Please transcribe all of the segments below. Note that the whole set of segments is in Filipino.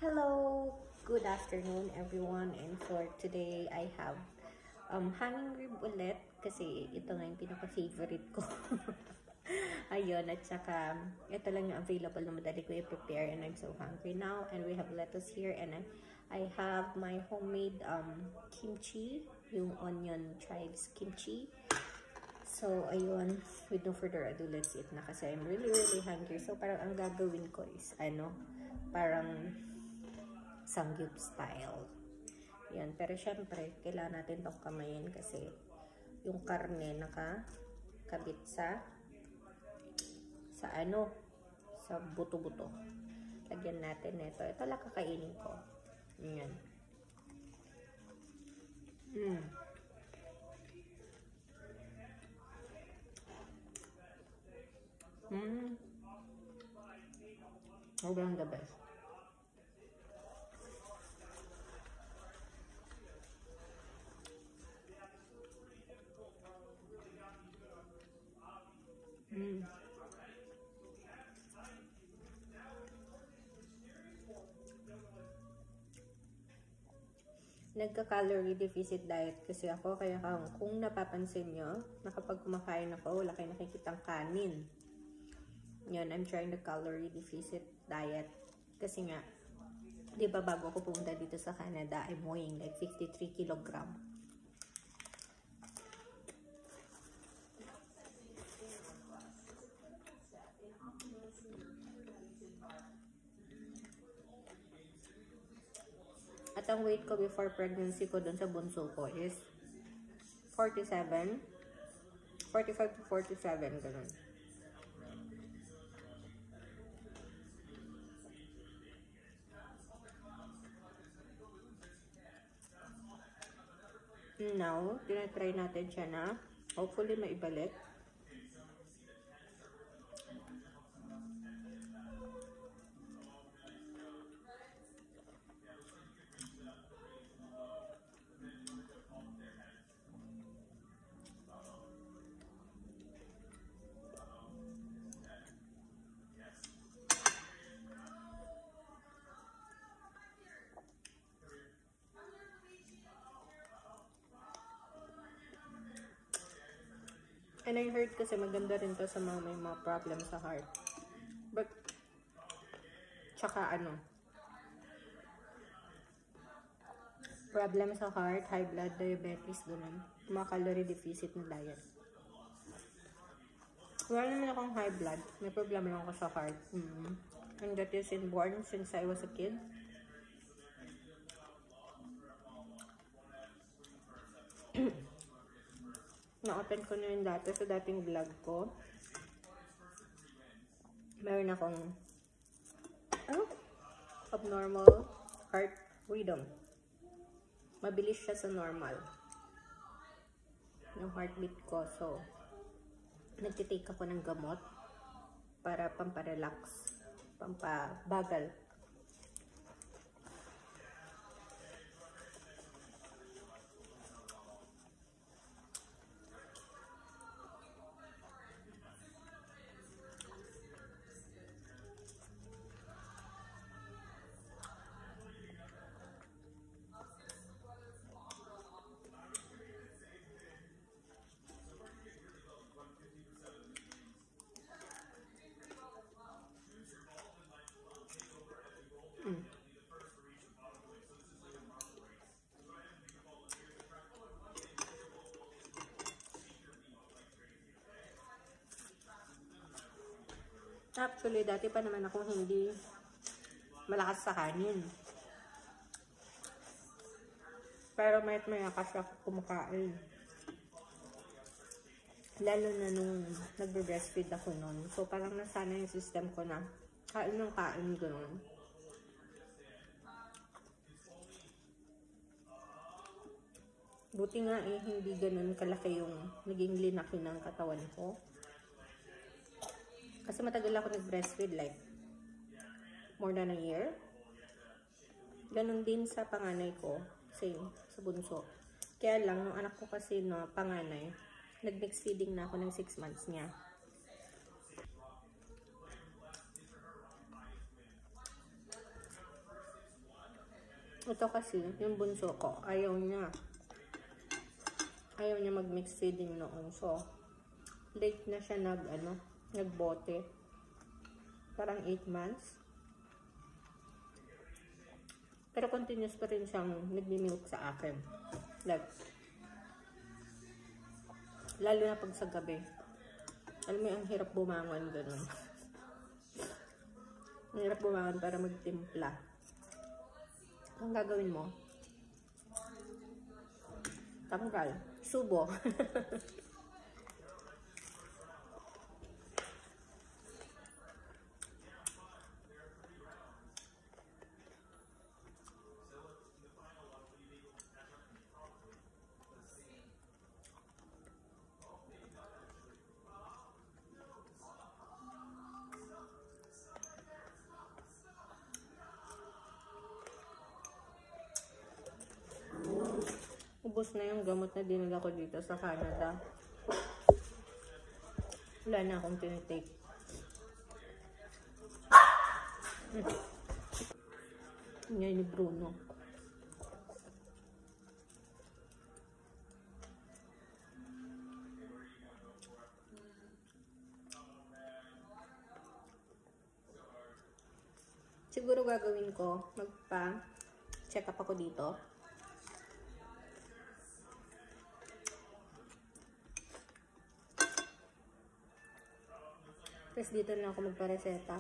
Hello, good afternoon everyone, and for today I have hanging rib ulit kasi ito nga yung pinaka-favorite ko. Ayun, at saka ito lang yung available na madali ko i-prepare and I'm so hungry now. And we have lettuce here and I have my homemade kimchi, yung onion chives kimchi. So, ayun, with no further ado, let's eat na kasi I'm really hungry. So, parang ang gagawin ko is, parang samgyup style. Yan, pero syempre, kailangan natin itong kamayin kasi yung karne nakakabit sa buto-buto. Lagyan natin ito. Ito lang kakainin ko. Yan. Sobrang the best. Nagka-calorie deficit diet kasi ako, kaya kung napapansin nyo, na kapag kumakain ako, wala kayo nakikitang kanin. Yun, I'm trying the calorie deficit diet. Kasi nga, di ba bago ako pumunta dito sa Canada, I'm weighing like 53 kilogram. At ang weight ko before pregnancy ko dun sa bunso ko is 45 to 47, ganun. Now, tinatry natin siya na hopefully maibalik. And I heard kasi maganda rin to sa mga may mga problem sa heart. But, tsaka problem sa heart, high blood, diabetes, ganun. Mga calorie deficit na diet. Wala naman akong high blood. May problema lang ako sa heart. And that is inborn since I was a kid. Na-open ko na yun dati sa dating vlog ko. Meron akong abnormal heart rhythm. Mabilis siya sa normal yung heartbeat ko. So, nagtitake ako ng gamot para pamparelax, pampabagal. Actually, dati pa naman ako hindi malakas sa kanin. Pero maya kasi ako kumakain. Lalo na nung nagbe-breastfeed ako nun. So, parang nasana yung system ko na kain ng kain, gano'n. Buti nga hindi ganun kalaki yung naging linaki ng katawan ko. Kasi matagal ako nag-breastfeed, like more than a year. Ganun din sa panganay ko, same, sa bunso. Kaya lang, nung anak ko kasi na panganay, nag-mix feeding na ako ng 6 months niya. Ito kasi, yung bunso ko, ayaw niya. Ayaw niya mag-mix feeding noon. So, late na siya nagbote. Parang 8 months. Pero continuous pa rin siyang nagmi-milk sa akin. Like, lalo na pag sa gabi. Alam mo, ang hirap bumangon ganun. Ang hirap bumangon para magtimpla. Ang gagawin mo? Tanggal. Subo. Ubus na yung gamot na dinala ko dito sa Canada. Wala na akong tinitake. Ngayon ni Bruno. Siguro gagawin ko, magpa-check up ako dito. Tapos dito na ako magpa-reseta.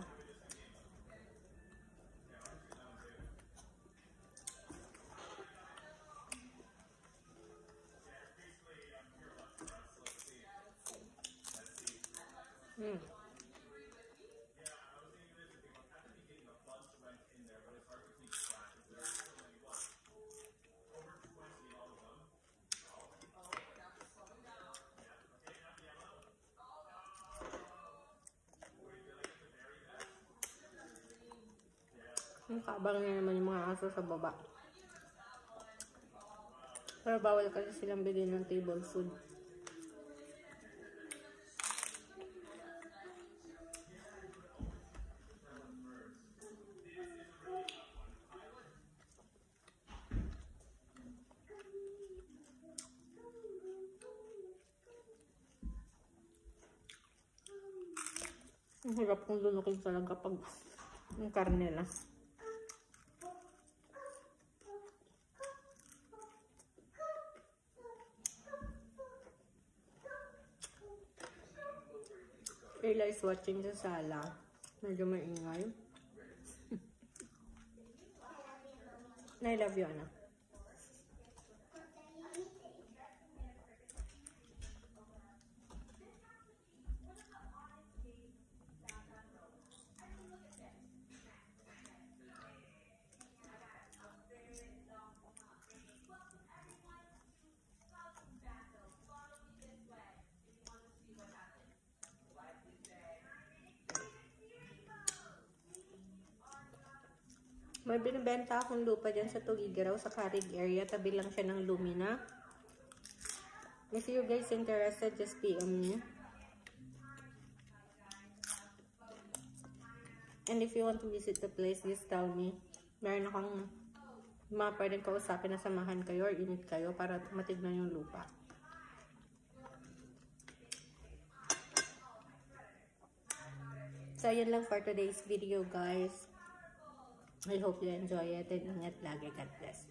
Ang kabang na naman yung mga aso sa baba. Pero bawal kasi silang bilhin ng table food. Ang hirap kong lunukin talaga pag yung karne lang. Ella is watching sa sala. Medyo maingay. I love you, anak. May binibenta akong lupa dyan sa Tugigaraw, sa Carig area. Tabi lang siya ng Lumina. If you guys interested, just PM me. And if you want to visit the place, just tell me. Meron akong mga pwedeng kausapin na samahan kayo or init kayo para matignan yung lupa. So, yun lang for today's video, guys. I hope you enjoy it and ingat lagi. God bless.